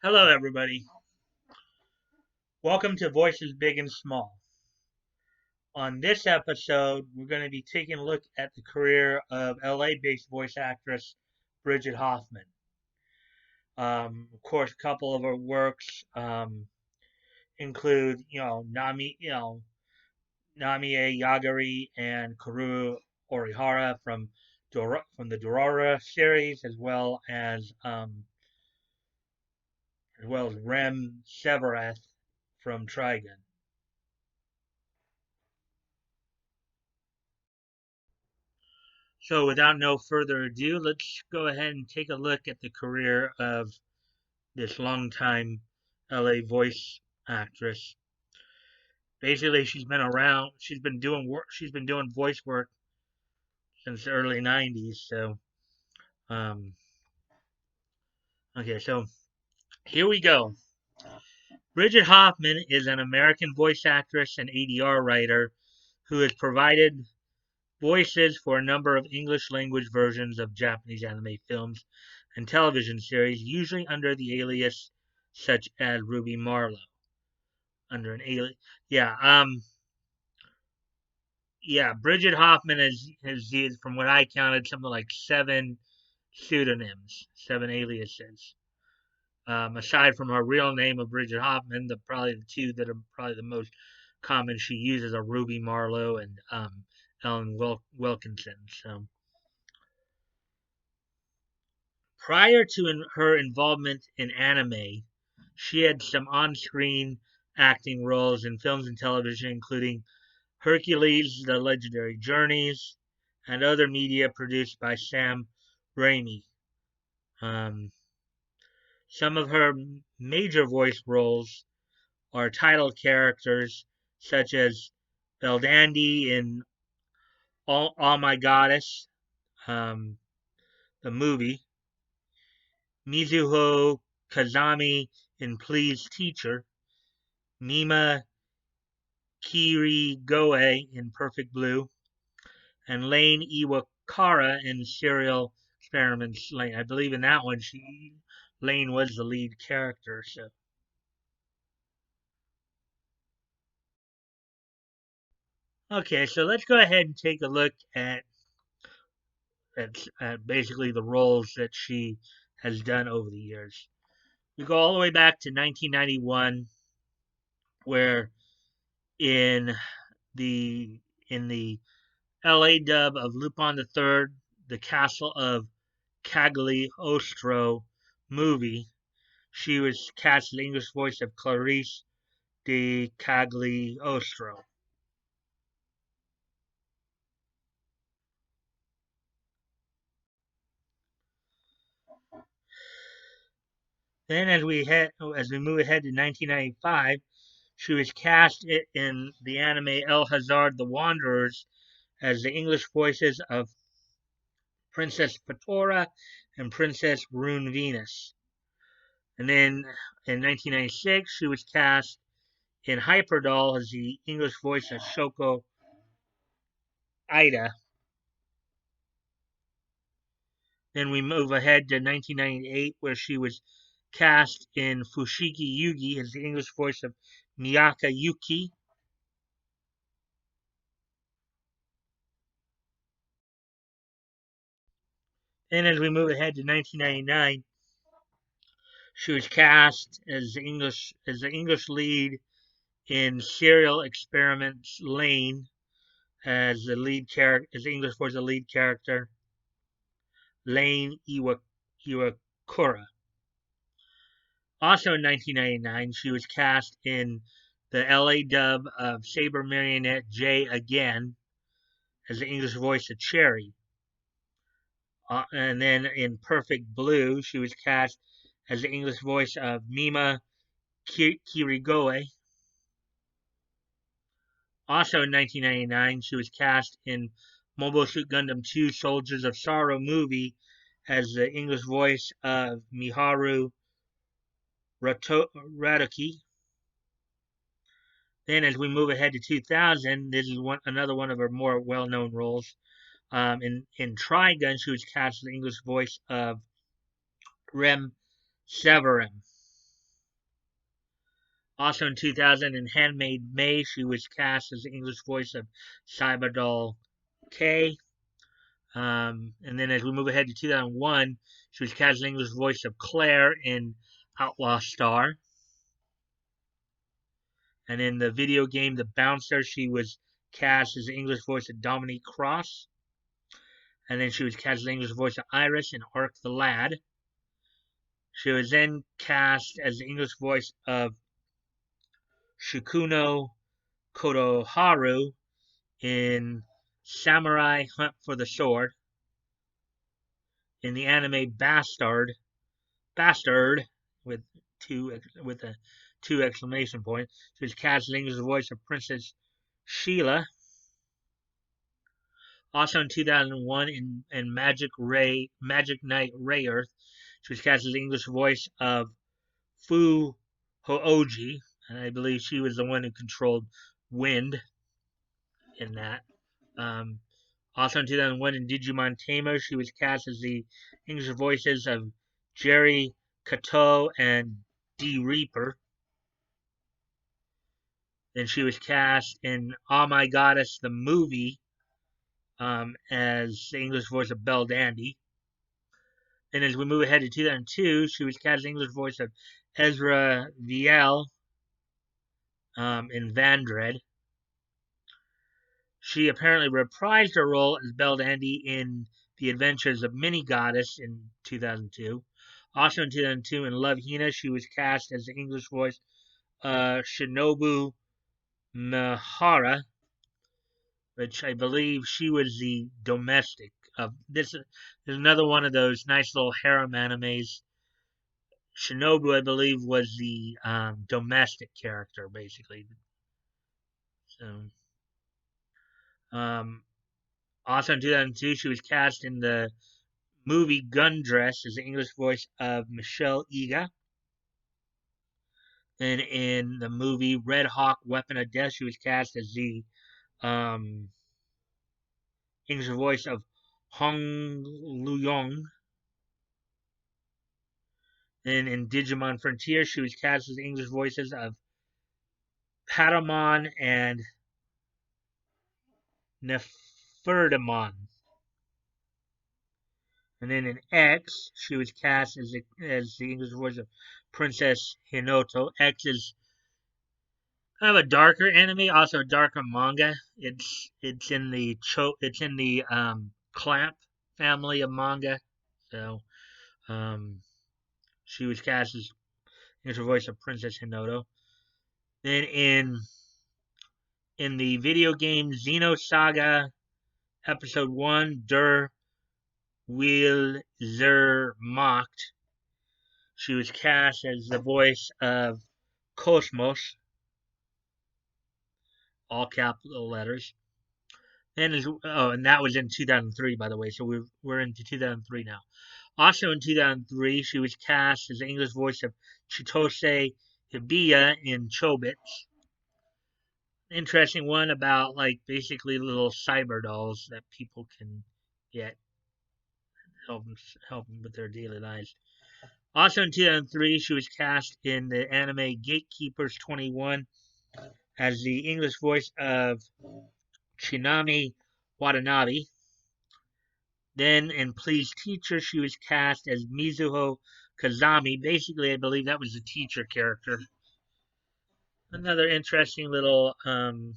Hello, everybody. Welcome to Voices Big and Small. On this episode, we're going to be taking a look at the career of LA-based voice actress Bridget Hoffman. Of course, a couple of her works include, Namie Yagari and Karu Orihara from the Dorora series, as well as Rem Severath from Trigun. So, without no further ado, let's go ahead and take a look at the career of this longtime LA voice actress. Basically, she's been around. She's been doing work. She's been doing voice work since the early '90s. Um, so here we go. Bridget Hoffman is an American voice actress and ADR writer who has provided voices for a number of English language versions of Japanese anime films and television series, usually under the alias such as Ruby Marlowe. Under an alias, yeah, yeah. Bridget Hoffman has used, from what I counted, something like seven pseudonyms, seven aliases. Aside from her real name of Bridget Hoffman, probably the two that are probably the most common she uses are Ruby Marlowe and Ellen Wilkinson. So prior to her involvement in anime, she had some on-screen acting roles in films and television, including Hercules: The Legendary Journeys and other media produced by Sam Raimi. Um, some of her major voice roles are title characters such as Beldandi in All My Goddess, um, the movie, Mizuho Kazami in Please Teacher, Mima Kirigoe in Perfect Blue, and Lane Iwakara in Serial Experiments Lane. I believe in that one, Lane was the lead character. So, okay, so let's go ahead and take a look at basically the roles that she has done over the years. We go all the way back to 1991, where in the in the LA dub of Lupin the Third, the Castle of Cagliostro movie, she was cast as the English voice of Clarice de Cagliostro. Then, as we move ahead to 1995, she was cast in the anime El Hazard: The Wanderers as the English voices of Princess Patora and Princess Rune Venus. And then in 1996, she was cast in Hyperdoll as the English voice of Shoko Ida. Then we move ahead to 1998, where she was cast in Fushigi Yugi as the English voice of Miyaka Yuki. Then as we move ahead to 1999, she was cast as the English lead in Serial Experiments Lane as the English voice of the lead character Lane Iwakura. Also in 1999, she was cast in the LA dub of Saber Marionette J Again as the English voice of Cherry. And then in Perfect Blue, she was cast as the English voice of Mima Kirigoe. Also in 1999, she was cast in Mobile Suit Gundam 2 Soldiers of Sorrow movie as the English voice of Miharu Radoki. Then, as we move ahead to 2000, this is another one of her more well-known roles. In Trigun, she was cast as the English voice of Rem Severin. Also in 2000, in Handmaid May, she was cast as the English voice of Cyberdoll K. And then as we move ahead to 2001, she was cast as the English voice of Claire in Outlaw Star. And in the video game The Bouncer, she was cast as the English voice of Dominique Cross. And then she was cast as the English voice of Iris in Ark the Lad. She was then cast as the English voice of Shukuno Kotoharu in Samurai Hunt for the Sword. In the anime Bastard with a two exclamation points. She was cast as the English voice of Princess Sheila. Also in 2001, in Magic Knight Ray Earth, she was cast as the English voice of Fu Hooji, and I believe she was the one who controlled wind in that. Also in 2001, in Digimon Tamers, she was cast as the English voices of Jerry Kato and D Reaper. Then she was cast in Oh My Goddess, the movie, as the English voice of Belle Dandy. And as we move ahead to 2002, she was cast as the English voice of Ezra Viel in Vandred. She apparently reprised her role as Belle Dandy in The Adventures of Mini Goddess in 2002. Also in 2002, in Love Hina, she was cast as the English voice Shinobu Mihara, which I believe she was the domestic of this. Is another one of those nice little harem animes. Shinobu, I believe, was the domestic character, basically. So, also in 2002, she was cast in the movie Gundress as the English voice of Michelle Iga. And in the movie Red Hawk Weapon of Death, she was cast as the English voice of Hong Luyong. And in Digimon Frontier, she was cast as the English voices of Patamon and Nefertamon. And then in X, she was cast as the English voice of Princess Hinoto. X is kind of a darker anime, also a darker manga. It's in the Clamp family of manga. So she was cast as the voice of Princess Hinoto. Then in the video game Xenosaga Episode 1, Der Zermacht, she was cast as the voice of Cosmos, all capital letters. And that was in 2003, by the way. So we're into 2003 now. Also in 2003, she was cast as the English voice of Chitose Hibiya in Chobits. Interesting one about basically little cyber dolls that people can get help them with their daily lives. Also in 2003, she was cast in the anime Gatekeepers 21 as the English voice of Shinami Watanabe. Then in Please Teacher, she was cast as Mizuho Kazami. Basically, I believe that was the teacher character. Another interesting little harem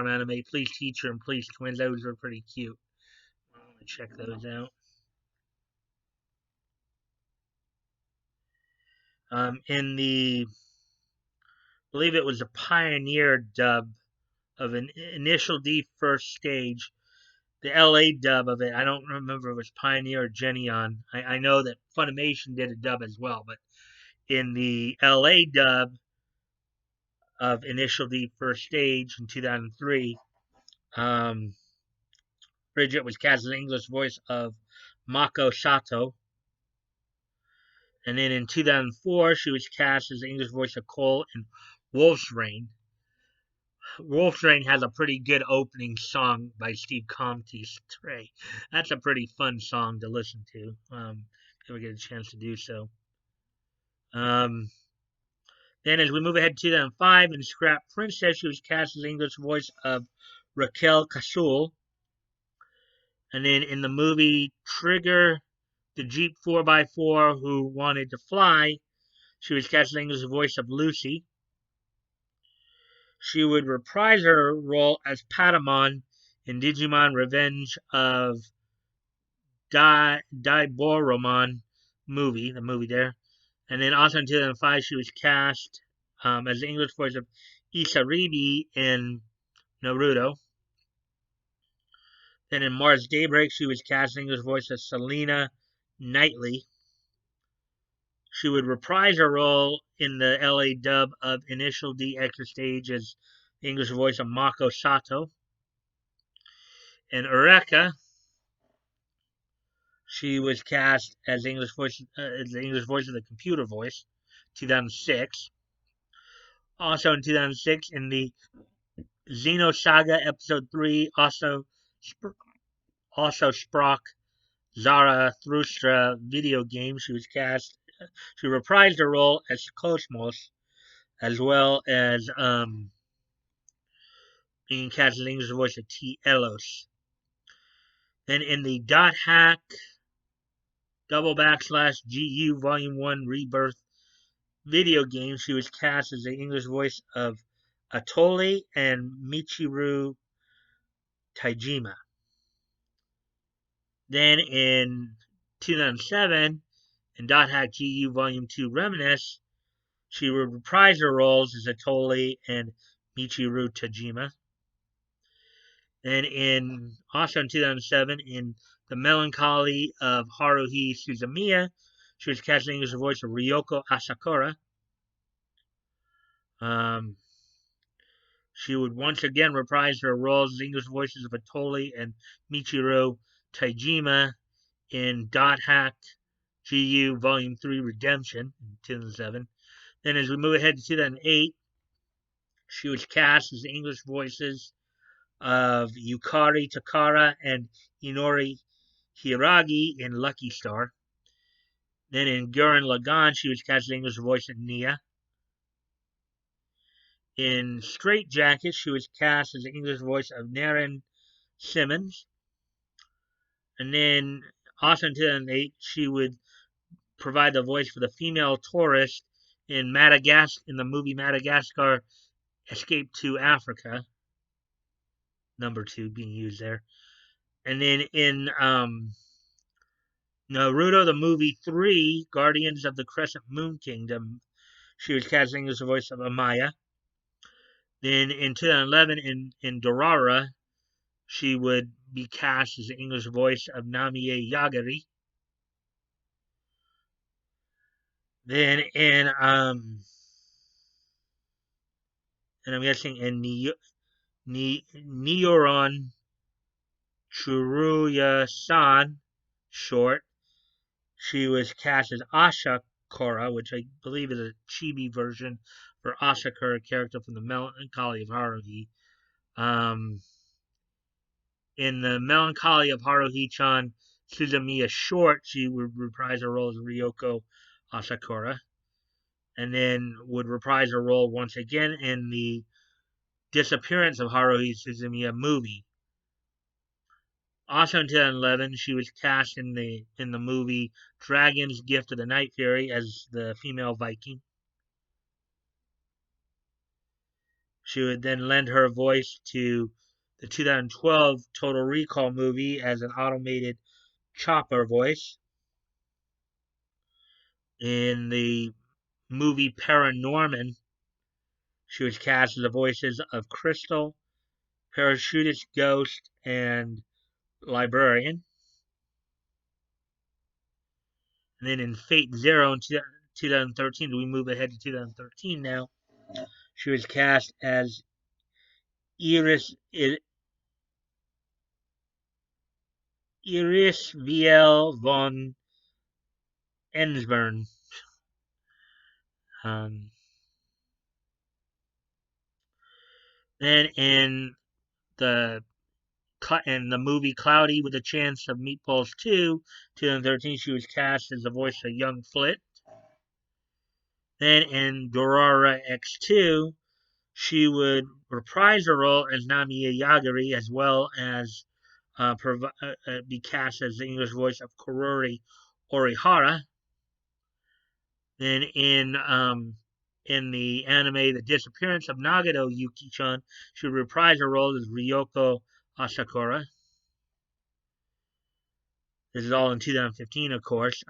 anime. Please Teacher and Please Twins. Those were pretty cute. I'm gonna check those out. In the, I believe it was a Pioneer dub of an Initial D First Stage. The LA dub of it, I don't remember if it was Pioneer or Genion. I know that Funimation did a dub as well, but in the LA dub of Initial D First Stage in 2003, Bridget was cast as the English voice of Mako Sato. And then in 2004, she was cast as the English voice of Cole in Wolf's Rain. Wolf's Rain has a pretty good opening song by Steve Comte's Trey. That's a pretty fun song to listen to if we get a chance to do so. Um, then as we move ahead to 2005, in Scrap Princess, she was cast as the English voice of Raquel Casul. And then in the movie Trigger, the Jeep 4x4 who wanted to fly, she was cast as the English voice of Lucy. She would reprise her role as Patamon in Digimon Revenge of Diboromon movie, the movie there. And then also in 2005, she was cast as the English voice of Isaribi in Naruto. Then in Mars Daybreak, she was cast as the English voice of Selena Knightley. She would reprise her role in the LA dub of Initial D Extra Stage as the English voice of Mako Sato. In Eureka, she was cast as the English voice of the computer voice, 2006. Also in 2006, in the Xenosaga Episode 3, also Sprock Zarathustra video game, she reprised her role as Cosmos, as well as being cast as the English voice of T. Elos. Then in the Dot Hack /GU Volume 1 Rebirth video game, she was cast as the English voice of Atoli and Michiru Taijima. Then in 2007, in Dot Hack GU Volume 2 Reminisce, she would reprise her roles as Atoli and Michiru Tajima. And also in 2007, in The Melancholy of Haruhi Suzumiya, she was cast as the English voice of Ryoko Asakura. She would once again reprise her roles as English voices of Atoli and Michiru Taijima in Dot Hack GU Volume 3 Redemption in 2007. Then as we move ahead to 2008, she was cast as the English voices of Yukari Takara and Inori Hiragi in Lucky Star. Then in Gurren Lagann, she was cast as the English voice of Nia. In Straight Jacket, she was cast as the English voice of Naren Simmons. And then also in 2008, she would provide the voice for the female tourist in the movie Madagascar Escape to Africa. Number 2 being used there. And then in Naruto the movie 3, Guardians of the Crescent Moon Kingdom, she was cast as the English voice of Amaya. Then in 2011, in Dorara, she would be cast as the English voice of Namie Yagari. Then and I'm guessing in Nioron Churuya-san short, she was cast as Asakura, which I believe is a chibi version for Asakura, character from the Melancholy of Haruhi. In the Melancholy of Haruhi-chan Suzumiya short, she would reprise her role as Ryoko Asakura, and then would reprise her role once again in the Disappearance of Haruhi Suzumiya movie. Also in 2011, she was cast in the movie Dragon's Gift of the Night Fury as the female Viking. She would then lend her voice to the 2012 Total Recall movie as an automated Chopper voice. In the movie Paranorman, she was cast as the voices of Crystal, Parachutist Ghost, and Librarian. And then in Fate Zero in 2013, we move ahead to 2013 now, she was cast as Iris VL von Ensburn. Then in the movie Cloudy with a Chance of Meatballs 2, 2013, she was cast as the voice of Young Flit. Then in Dorara X2, she would reprise her role as Namiya Yagiri, as well as be cast as the English voice of Korori Orihara. Then in the anime The Disappearance of Nagato Yuki-chan, she would reprise her role as Ryoko Asakura. This is all in 2015, of course.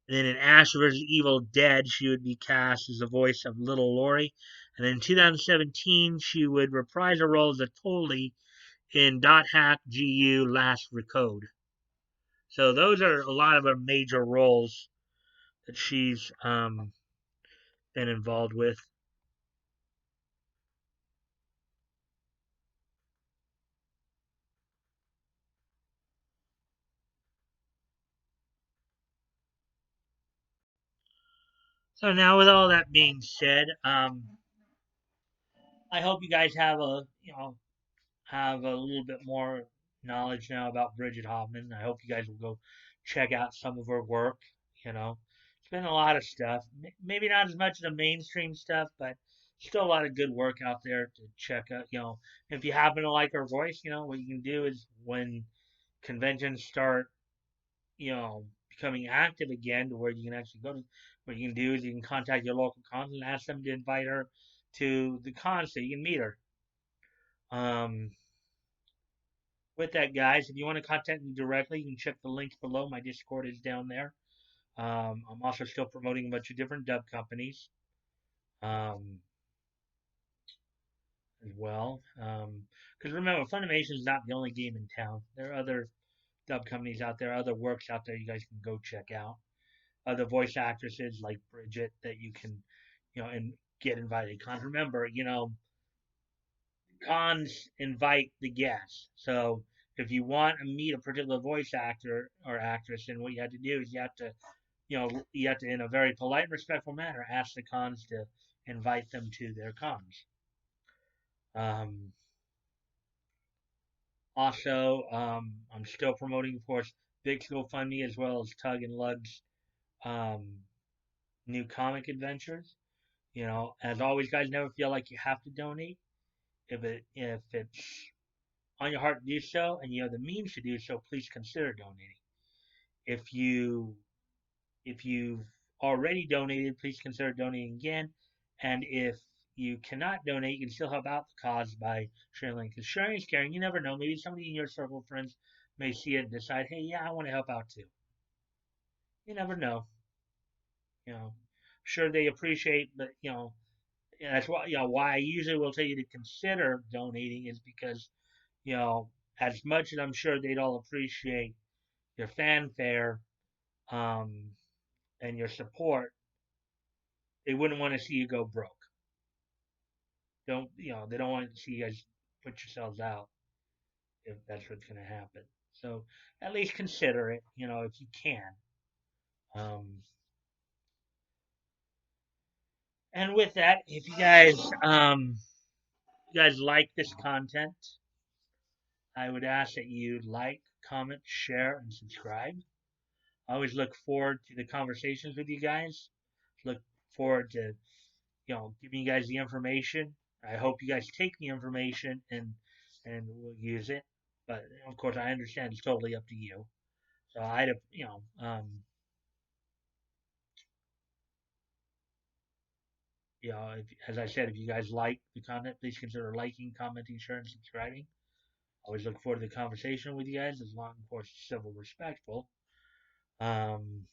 Then in Ash vs. Evil Dead, she would be cast as the voice of Little Lori. And then in 2017, she would reprise her role as a Toli in Dot Hack GU Last Recode. So those are a lot of her major roles that she's been involved with. So now, with all that being said, I hope you guys have a little bit more knowledge now about Bridget Hoffman. I hope you guys will go check out some of her work. You know, it's been a lot of stuff. Maybe not as much of the mainstream stuff, but still a lot of good work out there to check out. If you happen to like her voice, what you can do is when conventions start, becoming active again, to where you can actually go to. What you can do is you can contact your local cons and ask them to invite her to the con so you can meet her. Um, with that, guys, if you want to contact me directly, you can check the links below. My Discord is down there. I'm also still promoting a bunch of different dub companies um, as well. Because remember, Funimation is not the only game in town. There are other dub companies out there, other works out there you guys can go check out. Other voice actresses like Bridget that you can, and get invited. Cons, remember, cons invite the guests. So if you want to meet a particular voice actor or actress, then what you have to do is you have to, in a very polite and respectful manner, ask the cons to invite them to their cons. Um, I'm still promoting, of course, Big GoFundMe as well as Tug and Lug's um, new comic adventures. As always, guys, never feel like you have to donate. If it's on your heart to do so and you have the means to do so, please consider donating. If you've already donated, please consider donating again. And if you cannot donate, you can still help out the cause by sharing the link. Because sharing is caring. You never know. Maybe somebody in your circle of friends may see it and decide, hey, yeah, I want to help out too. You never know. Sure they appreciate, but that's why I usually will tell you to consider donating is because you know as much as I'm sure they'd all appreciate your fanfare um, and your support, they wouldn't want to see you go broke. They don't want to see you guys put yourselves out if that's what's going to happen. So at least consider it, if you can. Um, and with that, if you guys like this content, I would ask that you like, comment, share, and subscribe. I always look forward to the conversations with you guys. Look forward to giving you guys the information. I hope you guys take the information and will use it. But of course, I understand it's totally up to you. So I'd as I said, if you guys like the content, please consider liking, commenting, sharing, and subscribing. Always look forward to the conversation with you guys, as long, of course, civil, respectful. Um,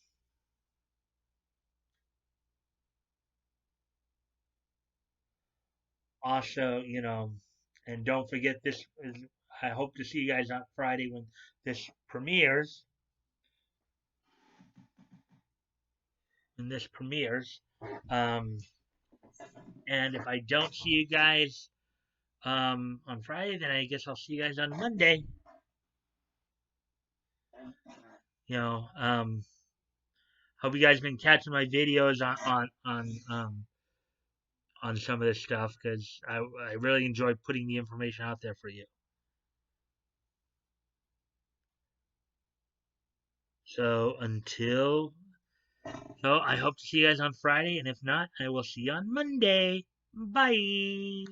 Also, and don't forget this is, I hope to see you guys on Friday when this premieres. When this premieres. Um, and if I don't see you guys on Friday, then I guess I'll see you guys on Monday. You know, um, Hope you guys been catching my videos on some of this stuff because I really enjoy putting the information out there for you. So until So I hope to see you guys on Friday, and if not, I will see you on Monday. Bye.